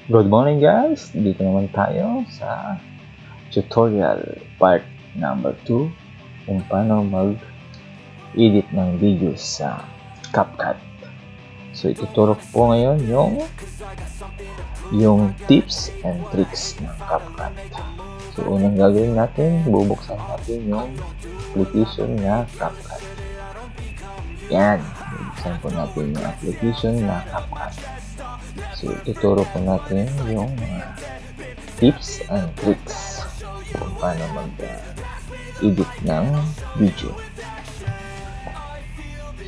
Good morning guys! Dito naman tayo sa tutorial part number 2 kung paano mag-edit ng videos sa Capcut. So ituturo ko po ngayon yung tips and tricks ng Capcut. So unang gagawin natin, bubuksan natin yung application na Capcut. Yan, bubuksan po natin yung application na Capcut. So, ituturo po natin yung tips and tricks kung paano mag-edit ng video.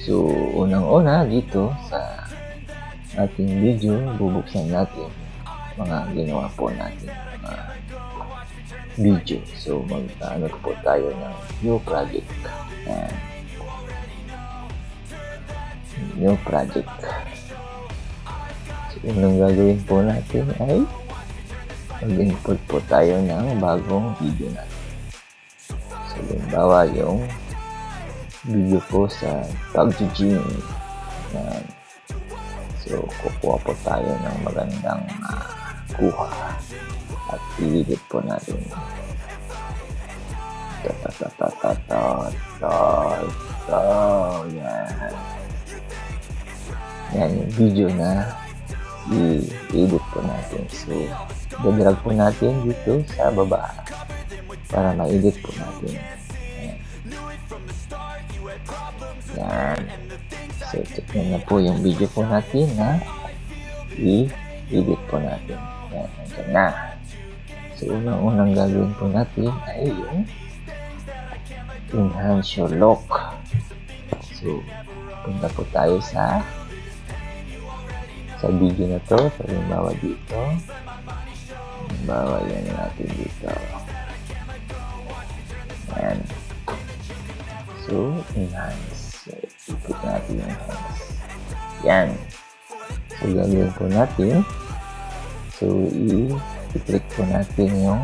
So, unang-una dito sa ating video, bubuksan natin mga ginawa po natin mga video. So, mag-ano po tayo ng new project. New project. Unang gagawin po natin ay mag-import po tayo ng bagong video natin. So, halimbawa yung video po sa Capcut. So, kukuha po tayo ng magandang kuha at i-edit po natin. Yan. Yan yung video na i-edit po natin. So, dadrag po natin dito sa baba para ma-edit po natin. Yan. So, tignan na po yung video po natin na i-edit po natin. Yan, nandiyan na. So, unang gagawin po natin ay yung enhance your look. So, punta po tayo sa video na to. So, halimbawa dito. Halimbawa yan natin dito. Yan. So, enhance. So, i-click natin yung enhance. Yan. So, gagawin po natin. So, i-click po natin yung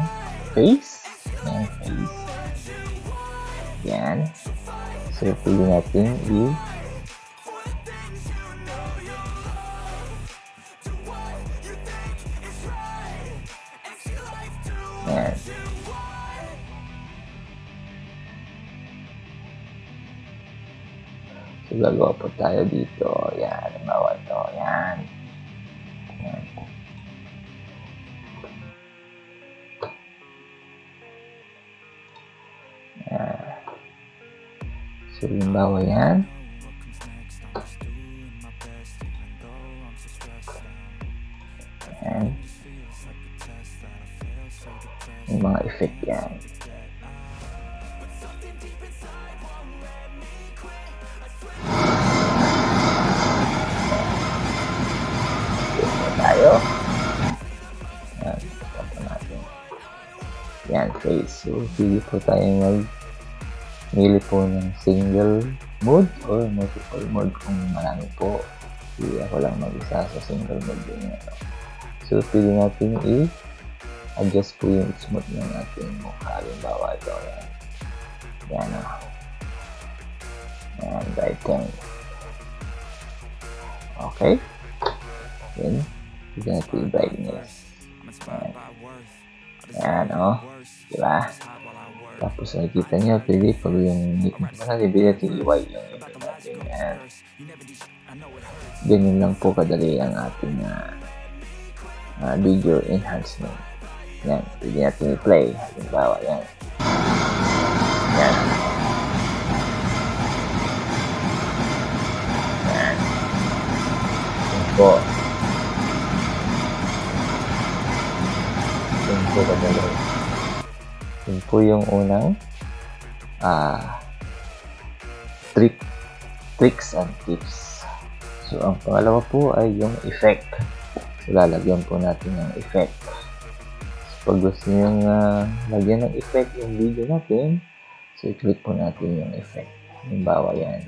face. Yan, face. Yan. So, pili natin Yan. So, gagawa po tayo dito. Yan. Halimbawa ito. Yan. Yan. Yan. So, halimbawa yan. Yan. Yung mga effect yan. Tayo. Yan. Tapos natin. Yan, face. So, pili po tayo mili po ng single mode or multiple mode kung marami po. Pili ako lang mag-isa sa single mode din. So, pili natin adjust po yung smooth ng ating mukha. Halimbawa ito. Yan. Yan o. Yan. Brighten. Okay. Then, bigyan natin yung brightness. Yan. Yan o. Diba? Tapos nakikita nyo, pwede pag yung bigyan natin iway yung ito natin. Yan. Ganyan lang po kadali ang ating video enhancement. Yan, pwede natin i-play. Halimbawa, yan. Yan. Yan. Yan po. Yan po kadali. Yan po yung unang tricks and tips. So, ang pangalawa po ay yung effect. So, lalagyan po natin ng effect. Pag gusto nyo lagyan ng effect yung video natin, so i-click po natin yung effect. Halimbawa yan.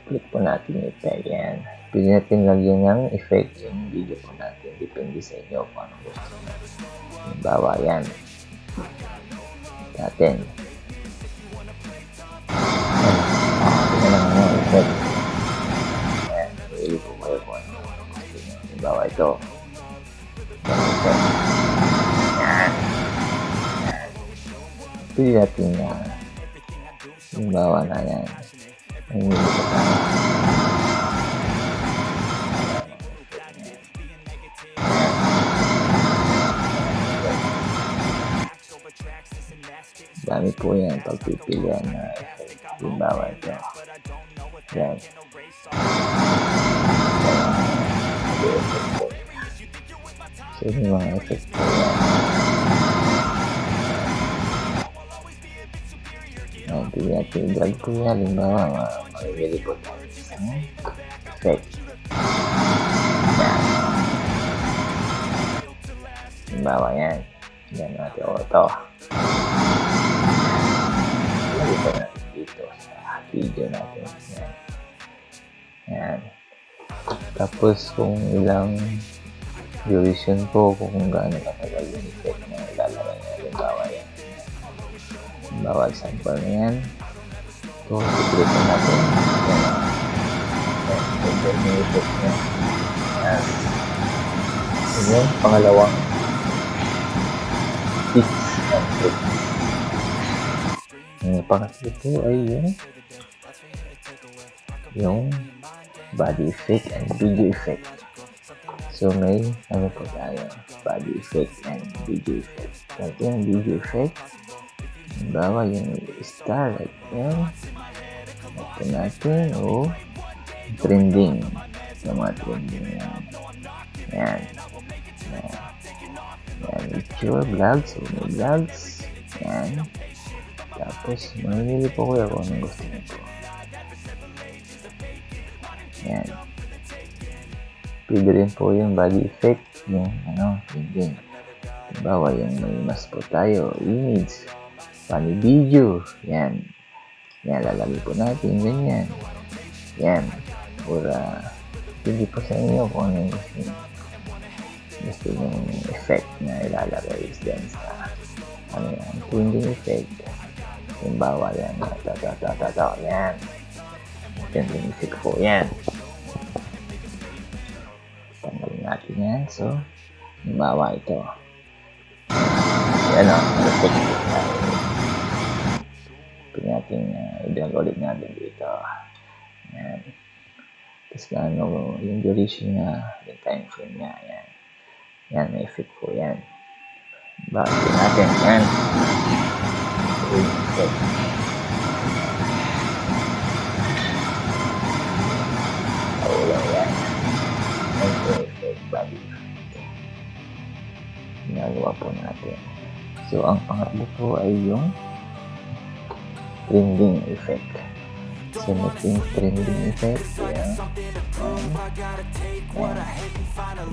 Click po natin yung effect yan. Pwede natin lagyan ng effect yung video po natin. Depende sa inyo kung ano gusto nyo. Halimbawa yan. Natin. Tingnan naman yung effect. Ayan. Pwede po kayo kung ano gusto nyo. Halimbawa ito. pili natin na halimbawa na yan. Mamili pa tayo. Dami po yan pagpipilian na effect. Halimbawa ito. Yan. So, may mga effect po yan. Yan, pili natin drag po yan. Halimbawa, mamimili po tayo isang effect. Yan. Halimbawa yan. Yan natin auto. Dito natin dito sa video natin. Yan. Yan. Tapos kung ilang duration po, kung gaano katagal yung effect na ilalagay niya. Halimbawa yan. Halimbawa example na yan. So, i-click na natin. Yan. Yan. Yung effect niya. Yan. Yan. Pangalawang fix and flip. Pangatlo po ay yung body effect and video effect. So may ano po tayo, body effect and video effect. Ito yung video effect. Halimbawa yung star like yan. Ito natin trending. Yung mga trending yan. Yan. Yan. Yan. Picture, vlogs. So may vlogs. Yan. Tapos, mamimili po kuya kung anong gusto niyo po. Yan. Pwede rin po yung body effect, yung trending. Halimbawa, yung may mas po tayo, image, funny video. Yan. Yan, lalagay po natin, ganyan. Yan. Pura, hindi po sa inyo kung anong gusto niyo. Gusto yung effect na ilalagay is dyan sa trending effect. Halimbawa yan, yan. Trending effect po yan. Tanggalin natin yan. So, halimbawa ito. Yan effect po yan. Pwede natin i-drag ulit natin dito. Yan. Tapos yung duration niya, yung time frame niya, yan. Yan, may effect po yan. Bakit natin yan. Effect. Ulang yan. Effect, body effect. Ginagawa po natin. So, ang pangatlo po ay yung trending effect. So, natin trending effect. Yan.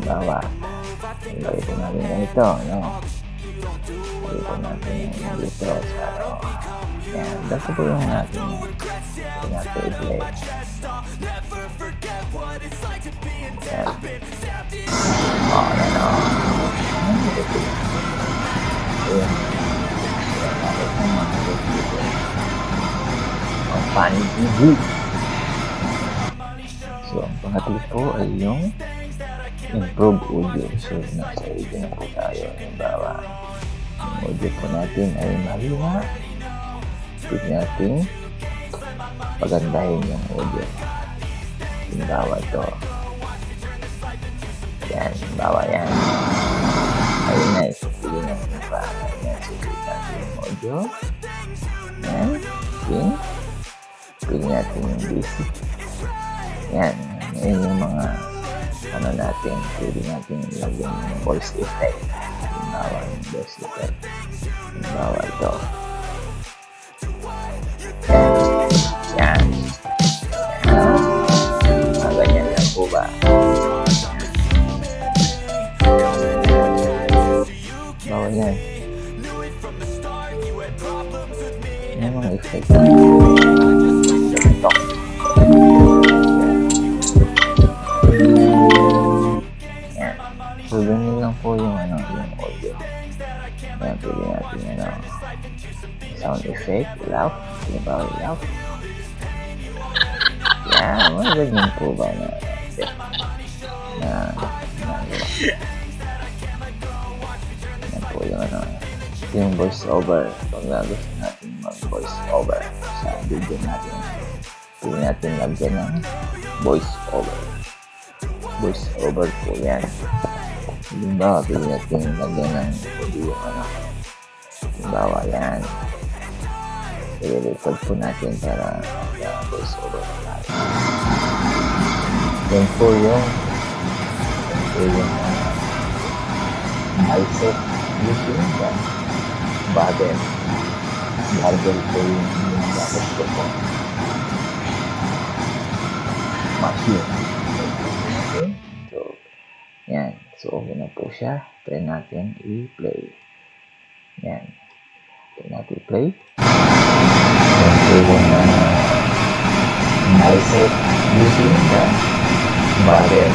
Bawa. Lagay po natin ganito, dito natin dito sa yan, dito po yung natin i-play yan ang funny video. So ang pangatlo po ay yung improve audio. So nasa audio na po tayo. Halimbawa yung audio po natin ay mahina. Pwede natin pagandahin yung audio. Halimbawa ito. Yan. Halimbawa yan. Ayun na. Pwede natin pa. Yan. Sulit natin yung audio. Yan. Okay. Pwede natin yung basic. Yan. Ngayon yung mga natin. Pwede natin ilagyan yung voice effect. Halimbawa yung voice effect. Halimbawa ito. Yan. Ganyan lang po ba? Bawa yan. Yan mga effect. Ito. Yan. So, ganyan lang po yung yung audio. Yan, pwede natin sound effect, laugh. Halimbawa laugh. Yan, mga ganyan po ba na effect na nagawa. Yan po yung yung voice over pag gusto natin over sa video natin. Pwede natin lagyan ng voice over. Voice over po yan. Halimbawa, pwede natin lagyan ng audio halimbawa yan. I-record po natin para voice over tayo. Yan po yung bicep using yan. Barbell po yung gamit ko po. Machine. So, yan. So, okay na po siya. Try natin i-play. Yan. Try natin i-play. Yan po yung bicep using the barbell.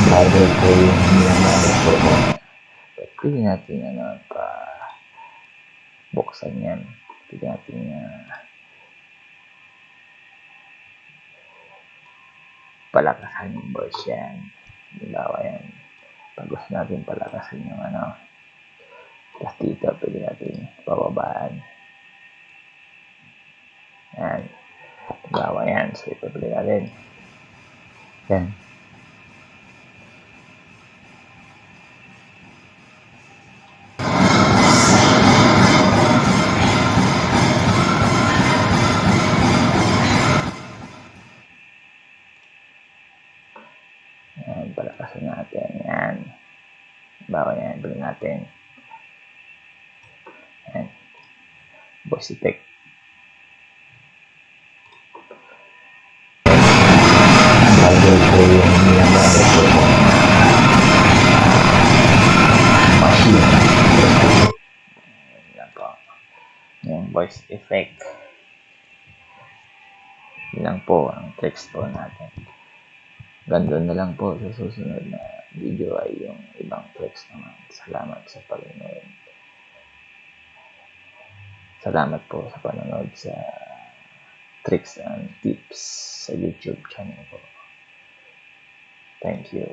Barbell po yung gamit ko po. Pwede natin buksan yan. Pwede natin palakasan yung voice yan. Halimbawa yan. Pag gusto natin palakasan yung tapos dito pwede natin pababaan. Yan. Halimbawa yan. So ipapili natin. Yan. Yan, palakasan natin. Yan. Bawa yan, bilhin natin. Yan. Voice effect. Barbell po yung gamit ko po. Machine. Yan po. Yung voice effect. Yan lang po ang tricks po natin. Gandun na lang po sa susunod na video ay yung ibang tricks naman. Salamat sa panonood. Salamat po sa panonood sa tricks and tips sa YouTube channel ko. Thank you.